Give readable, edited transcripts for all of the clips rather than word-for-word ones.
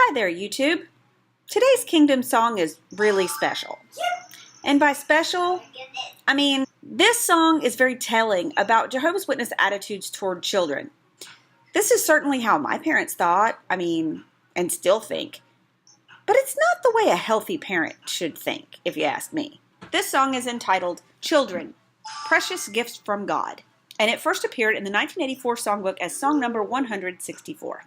Hi there, YouTube. Today's Kingdom song is really special. And by special, I mean this song is very telling about Jehovah's Witness attitudes toward children. This is certainly how my parents thought, and still think. But it's not the way a healthy parent should think, if you ask me. This song is entitled Children, Precious Gifts from God, and it first appeared in the 1984 songbook as song number 164.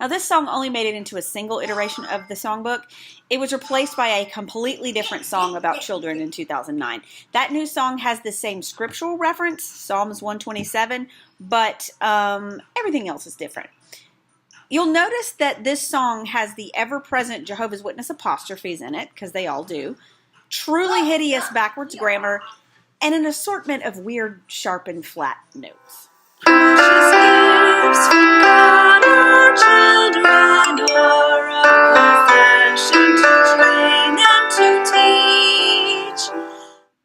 Now, this song only made it into a single iteration of the songbook. It was replaced by a completely different song about children in 2009. That new song has the same scriptural reference, Psalms 127, but everything else is different. You'll notice that this song has the ever-present Jehovah's Witness apostrophes in it, because they all do, truly hideous backwards grammar, and an assortment of weird, sharp, and flat notes. Precious gifts from God, our children are a possession to train and to teach.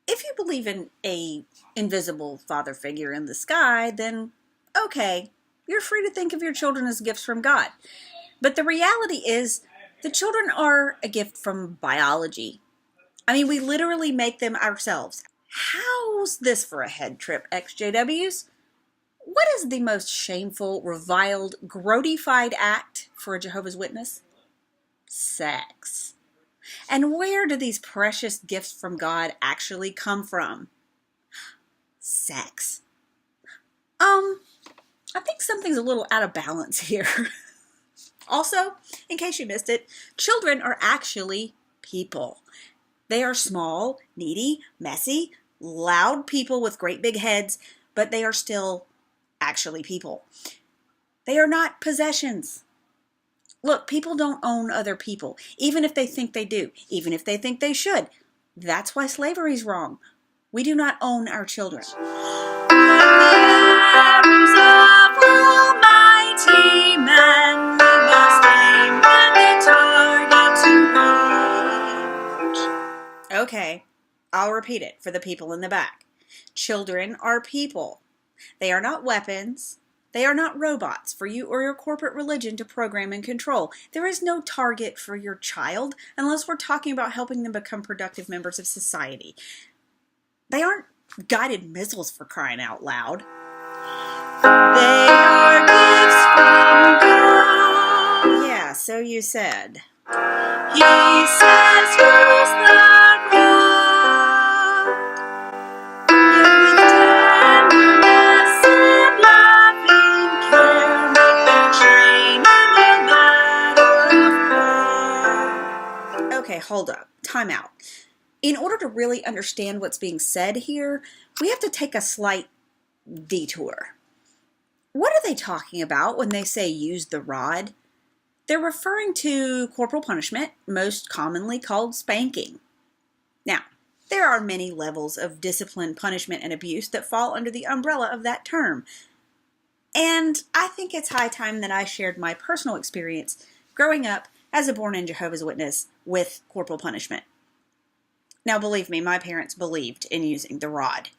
If you believe in a invisible father figure in the sky, then okay, you're free to think of your children as gifts from God. But the reality is, the children are a gift from biology. We literally make them ourselves. How's this for a head trip, XJWs? What is the most shameful, reviled, grodified act for a Jehovah's Witness? Sex. And where do these precious gifts from God actually come from? Sex. I think something's a little out of balance here. Also, in case you missed it, children are actually people. They are small, needy, messy, loud people with great big heads, but they are still actually people. They are not possessions. Look, people don't own other people, even if they think they do, even if they think they should. That's why slavery's wrong. We do not own our children. Okay, I'll repeat it for the people in the back. Children are people. They are not weapons. They are not robots for you or your corporate religion to program and control. There is no target for your child unless we're talking about helping them become productive members of society. They aren't guided missiles, for crying out loud. They are gifts from God. Yeah, so you said. He says, who's the hold up, time out. In order to really understand what's being said here, we have to take a slight detour. What are they talking about when they say use the rod? They're referring to corporal punishment, most commonly called spanking. Now, there are many levels of discipline, punishment, and abuse that fall under the umbrella of that term. And I think it's high time that I shared my personal experience growing up as a born-in Jehovah's Witness with corporal punishment. Now, believe me, my parents believed in using the rod.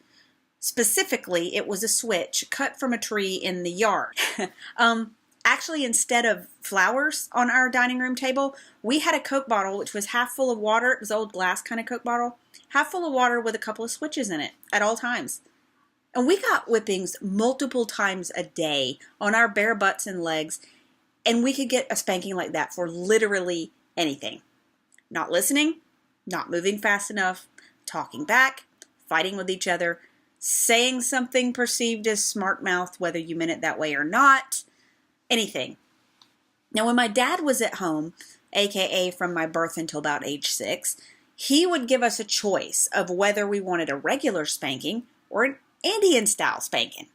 Specifically, it was a switch cut from a tree in the yard. Actually, instead of flowers on our dining room table, we had a Coke bottle which was half full of water. It was an old glass kind of Coke bottle. Half full of water with a couple of switches in it at all times. And we got whippings multiple times a day on our bare butts and legs. And we could get a spanking like that for literally anything. Not listening, not moving fast enough, talking back, fighting with each other, saying something perceived as smart-mouthed, whether you meant it that way or not, anything. Now, when my dad was at home, aka from my birth until about age 6, he would give us a choice of whether we wanted a regular spanking or an Indian-style spanking.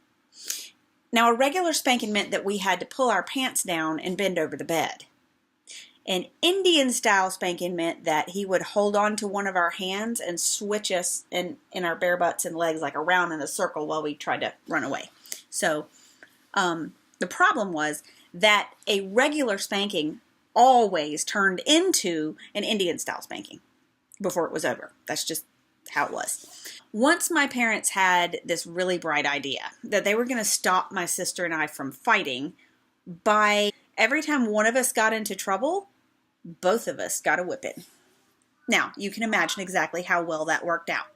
Now, a regular spanking meant that we had to pull our pants down and bend over the bed. An Indian-style spanking meant that he would hold on to one of our hands and switch us in our bare butts and legs like around in a circle while we tried to run away. So, the problem was that a regular spanking always turned into an Indian-style spanking before it was over. That's just how it was. Once my parents had this really bright idea that they were going to stop my sister and I from fighting by Every time one of us got into trouble, both of us got a whipping. Now, you can imagine exactly how well that worked out.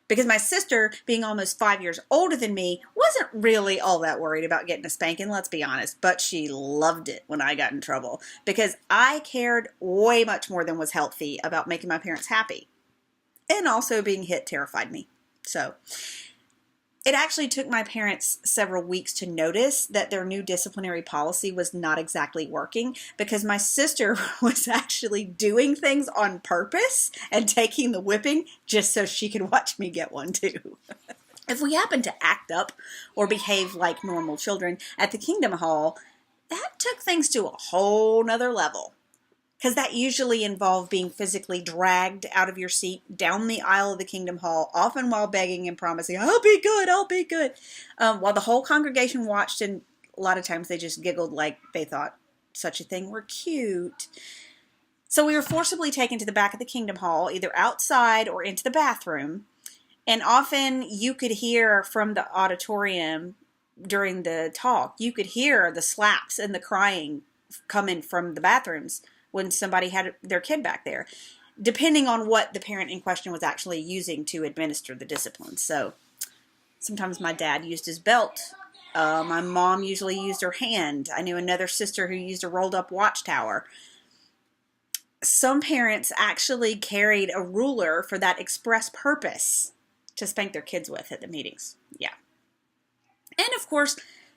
Because my sister, being almost 5 years older than me, wasn't really all that worried about getting a spanking, let's be honest. But she loved it when I got in trouble because I cared way much more than was healthy about making my parents happy. And also being hit terrified me. So it actually took my parents several weeks to notice that their new disciplinary policy was not exactly working because my sister was actually doing things on purpose and taking the whipping just so she could watch me get one too. If we happened to act up or behave like normal children at the Kingdom Hall, that took things to a whole nother level. Because that usually involved being physically dragged out of your seat down the aisle of the Kingdom Hall, often while begging and promising, I'll be good, I'll be good. While the whole congregation watched, and a lot of times they just giggled like they thought such a thing were cute. So we were forcibly taken to the back of the Kingdom Hall, either outside or into the bathroom. And often you could hear from the auditorium during the talk, you could hear the slaps and the crying coming from the bathrooms when somebody had their kid back there, depending on what the parent in question was actually using to administer the discipline. So sometimes my dad used his belt. My mom usually used her hand. I knew another sister who used a rolled up watchtower. Some parents actually carried a ruler for that express purpose to spank their kids with at the meetings. Yeah. And of course,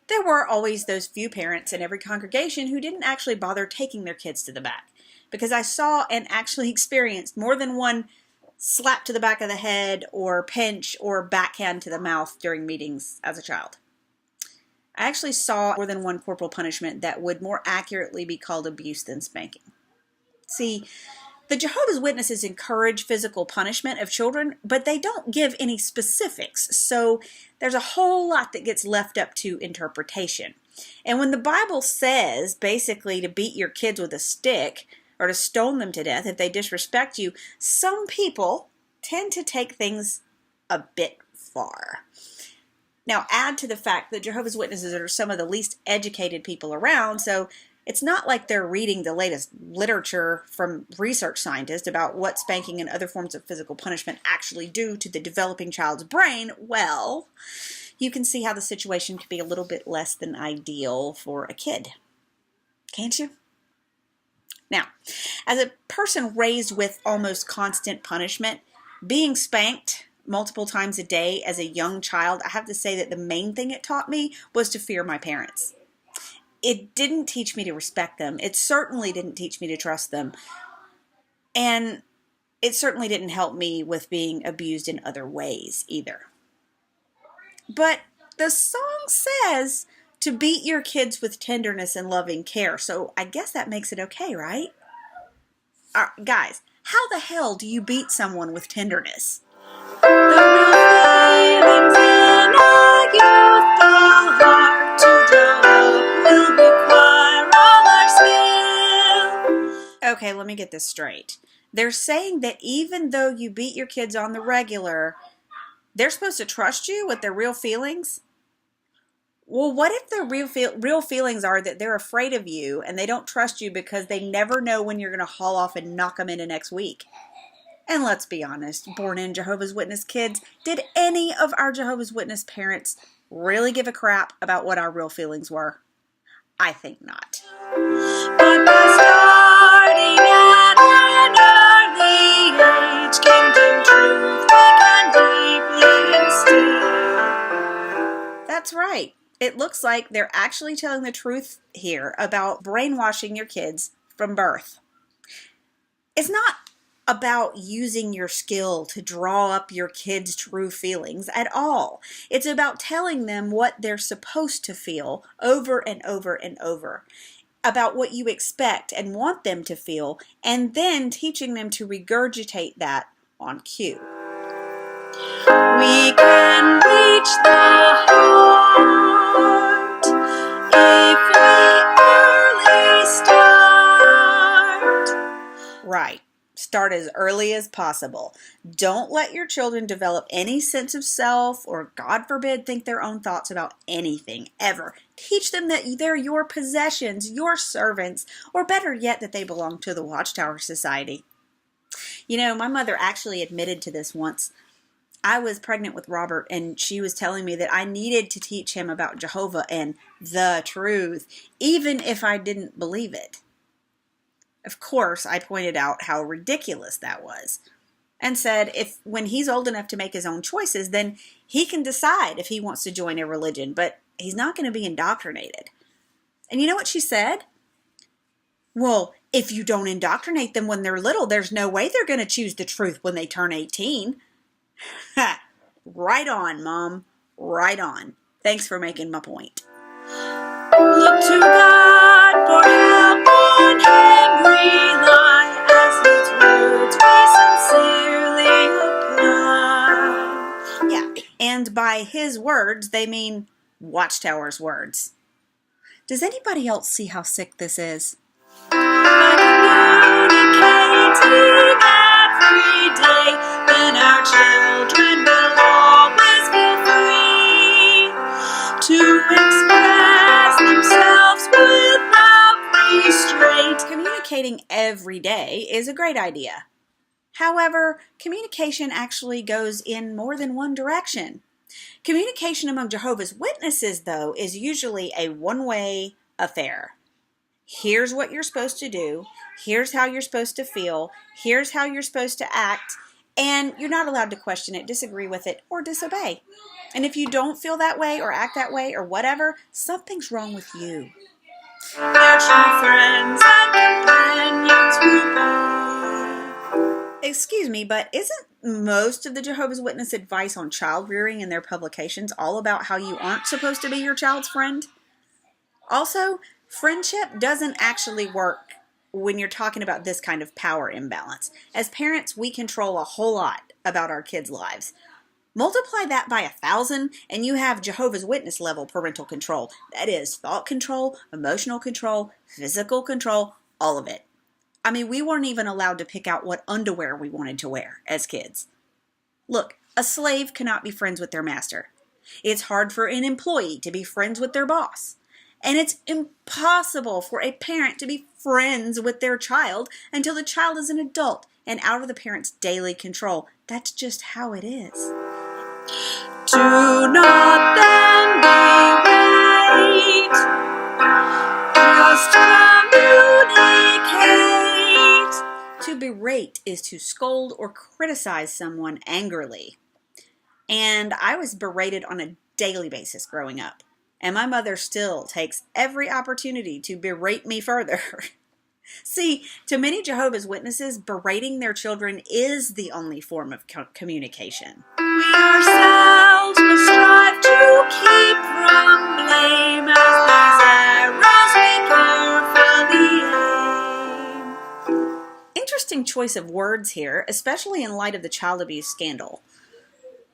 there were always those few parents in every congregation who didn't actually bother taking their kids to the back. Because I saw and actually experienced more than one slap to the back of the head or pinch or backhand to the mouth during meetings as a child. I actually saw more than one corporal punishment that would more accurately be called abuse than spanking. See, the Jehovah's Witnesses encourage physical punishment of children, but they don't give any specifics, so there's a whole lot that gets left up to interpretation. And when the Bible says, basically, to beat your kids with a stick or to stone them to death if they disrespect you, some people tend to take things a bit far. Now, add to the fact that Jehovah's Witnesses are some of the least educated people around, so it's not like they're reading the latest literature from research scientists about what spanking and other forms of physical punishment actually do to the developing child's brain. Well, you can see how the situation could be a little bit less than ideal for a kid. Can't you? Now, as a person raised with almost constant punishment, being spanked multiple times a day as a young child, I have to say that the main thing it taught me was to fear my parents. It didn't teach me to respect them. It certainly didn't teach me to trust them. And it certainly didn't help me with being abused in other ways either. But the song says to beat your kids with tenderness and loving care. So I guess that makes it okay, right? Guys, how the hell do you beat someone with tenderness? The real feelings in our youthful heart to Jehovah will require all our skill. Okay, let me get this straight. They're saying that even though you beat your kids on the regular, they're supposed to trust you with their real feelings? Well, what if their real feelings are that they're afraid of you and they don't trust you because they never know when you're going to haul off and knock them into next week? And let's be honest, born-in Jehovah's Witness kids, did any of our Jehovah's Witness parents really give a crap about what our real feelings were? I think not. But by starting at an early age, kingdom truth we can deeply instill. That's right. It looks like they're actually telling the truth here about brainwashing your kids from birth. It's not about using your skill to draw up your kids' true feelings at all. It's about telling them what they're supposed to feel over and over and over, about what you expect and want them to feel, and then teaching them to regurgitate that on cue. We can reach the heart if we early start. Right. Start as early as possible. Don't let your children develop any sense of self or, God forbid, think their own thoughts about anything, ever. Teach them that they're your possessions, your servants, or better yet, that they belong to the Watchtower Society. You know, my mother actually admitted to this once. I was pregnant with Robert, and she was telling me that I needed to teach him about Jehovah and the truth, even if I didn't believe it. Of course, I pointed out how ridiculous that was, and said if when he's old enough to make his own choices, then he can decide if he wants to join a religion, but he's not going to be indoctrinated. And you know what she said? Well, if you don't indoctrinate them when they're little, there's no way they're going to choose the truth when they turn 18. Ha! Right on, Mom. Right on. Thanks for making my point. Look to God for help on Henry Line as his words we sincerely apply. Yeah, and by his words, they mean Watchtower's words. Does anybody else see how sick this is? Communicating every day, then our children will always be free to express themselves without restraint. Communicating every day is a great idea. However, communication actually goes in more than one direction. Communication among Jehovah's Witnesses, though, is usually a one-way affair. Here's what you're supposed to do, here's how you're supposed to feel, here's how you're supposed to act, and you're not allowed to question it, disagree with it, or disobey. And if you don't feel that way or act that way or whatever, something's wrong with you. They're true friends and companions who bond. Excuse me, but isn't most of the Jehovah's Witness advice on child rearing in their publications all about how you aren't supposed to be your child's friend? Also, friendship doesn't actually work when you're talking about this kind of power imbalance. As parents, we control a whole lot about our kids' lives. Multiply that by 1,000 and you have Jehovah's Witness level parental control. That is thought control, emotional control, physical control, all of it. I mean, we weren't even allowed to pick out what underwear we wanted to wear as kids. Look, a slave cannot be friends with their master. It's hard for an employee to be friends with their boss. And it's impossible for a parent to be friends with their child until the child is an adult and out of the parent's daily control. That's just how it is. Do not then berate, just communicate. To berate is to scold or criticize someone angrily. And I was berated on a daily basis growing up. And my mother still takes every opportunity to berate me further. See, to many Jehovah's Witnesses, berating their children is the only form of communication. We ourselves must strive to keep from blame as these arrows we carefully aim. Interesting choice of words here, especially in light of the child abuse scandal.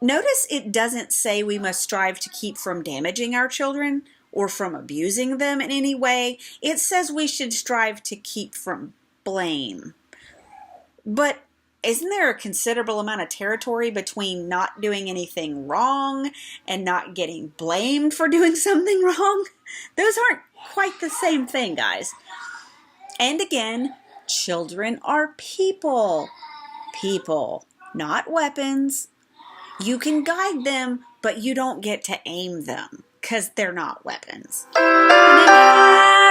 Notice it doesn't say we must strive to keep from damaging our children or from abusing them in any way. It says we should strive to keep from blame. But isn't there a considerable amount of territory between not doing anything wrong and not getting blamed for doing something wrong? Those aren't quite the same thing, guys. And again, children are people. People, not weapons. You can guide them, but you don't get to aim them, because they're not weapons. An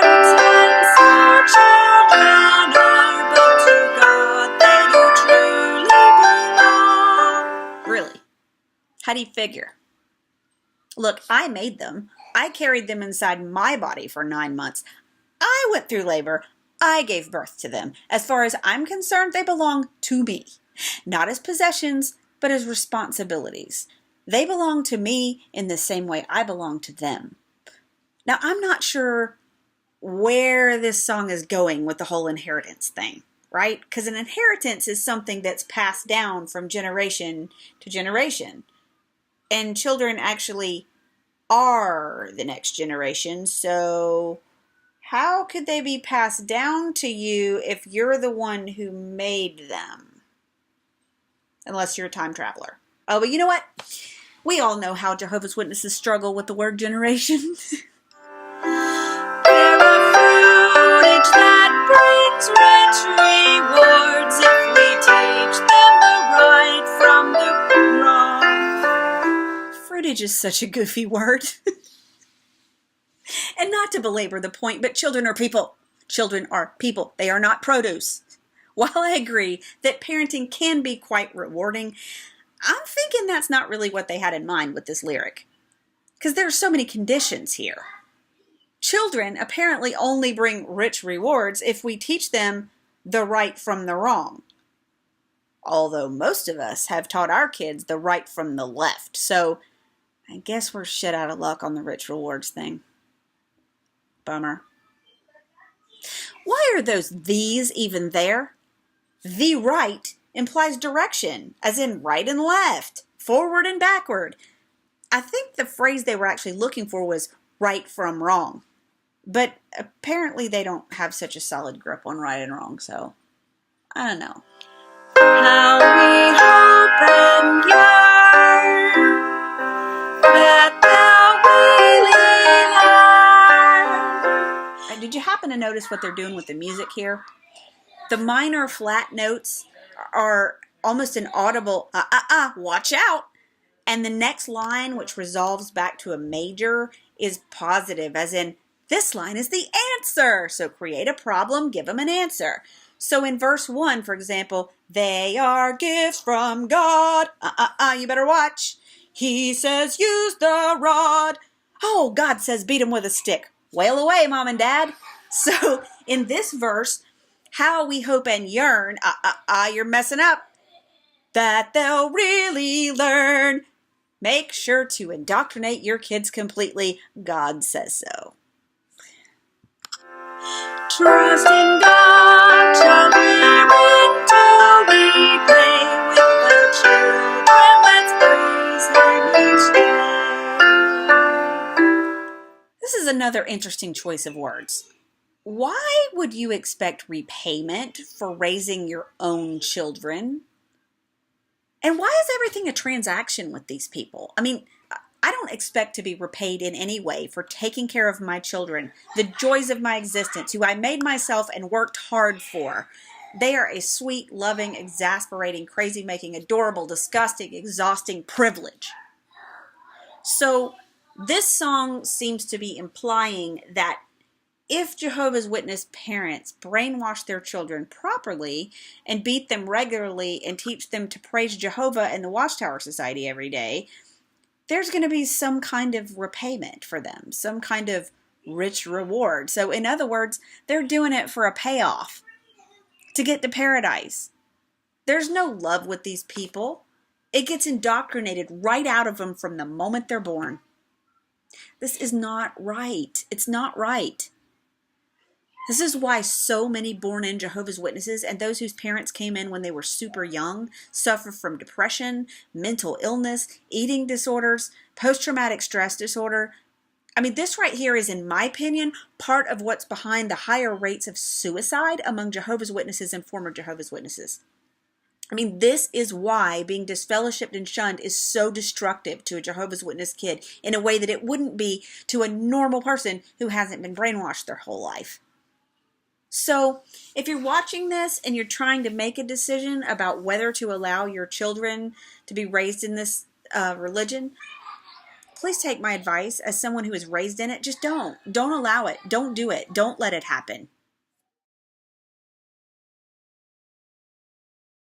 inheritance our children are, but to God they do truly belong. Really? How do you figure? Look, I made them. I carried them inside my body for 9 months. I went through labor. I gave birth to them. As far as I'm concerned, they belong to me. Not as possessions, but as responsibilities. They belong to me in the same way I belong to them. Now, I'm not sure where this song is going with the whole inheritance thing, right? Because an inheritance is something that's passed down from generation to generation. And children actually are the next generation, so how could they be passed down to you if you're the one who made them? Unless you're a time traveler. Oh, but you know what? We all know how Jehovah's Witnesses struggle with the word generation. They're a fruitage that brings rich rewards if we teach them the right from the wrong. Fruitage is such a goofy word. And not to belabor the point, but children are people. Children are people. They are not produce. While I agree that parenting can be quite rewarding, I'm thinking that's not really what they had in mind with this lyric. Because there are so many conditions here. Children apparently only bring rich rewards if we teach them the right from the wrong. Although most of us have taught our kids the right from the left. So I guess we're shit out of luck on the rich rewards thing. Bummer. Why are those "these" even there? The right implies direction, as in right and left, forward and backward. I think the phrase they were actually looking for was right from wrong. But apparently they don't have such a solid grip on right and wrong, so I don't know. How we hope and yearn that they'll really learn. Did you happen to notice what they're doing with the music here? The minor flat notes are almost an audible, watch out. And the next line, which resolves back to a major, is positive, as in, this line is the answer. So create a problem, give them an answer. So in verse 1, for example, they are gifts from God. You better watch. He says, use the rod. Oh, God says, beat him with a stick. Wail away, Mom and Dad. So in this verse, how we hope and yearn, you're messing up, that they'll really learn. Make sure to indoctrinate your kids completely. God says so. Trust in God, children, until we play with the children. Let's praise Him each day. This is another interesting choice of words. Why would you expect repayment for raising your own children? And why is everything a transaction with these people? I mean, I don't expect to be repaid in any way for taking care of my children, the joys of my existence, who I made myself and worked hard for. They are a sweet, loving, exasperating, crazy-making, adorable, disgusting, exhausting privilege. So this song seems to be implying that if Jehovah's Witness parents brainwash their children properly and beat them regularly and teach them to praise Jehovah and the Watchtower Society every day, there's going to be some kind of repayment for them, some kind of rich reward. So in other words, they're doing it for a payoff to get to paradise. There's no love with these people. It gets indoctrinated right out of them from the moment they're born. This is not right. It's not right. This is why so many born-in Jehovah's Witnesses and those whose parents came in when they were super young suffer from depression, mental illness, eating disorders, post-traumatic stress disorder. I mean, this right here is, in my opinion, part of what's behind the higher rates of suicide among Jehovah's Witnesses and former Jehovah's Witnesses. I mean, this is why being disfellowshipped and shunned is so destructive to a Jehovah's Witness kid in a way that it wouldn't be to a normal person who hasn't been brainwashed their whole life. So if you're watching this and you're trying to make a decision about whether to allow your children to be raised in this religion, please take my advice as someone who is raised in it. Just don't allow it. Don't do it. Don't let it happen.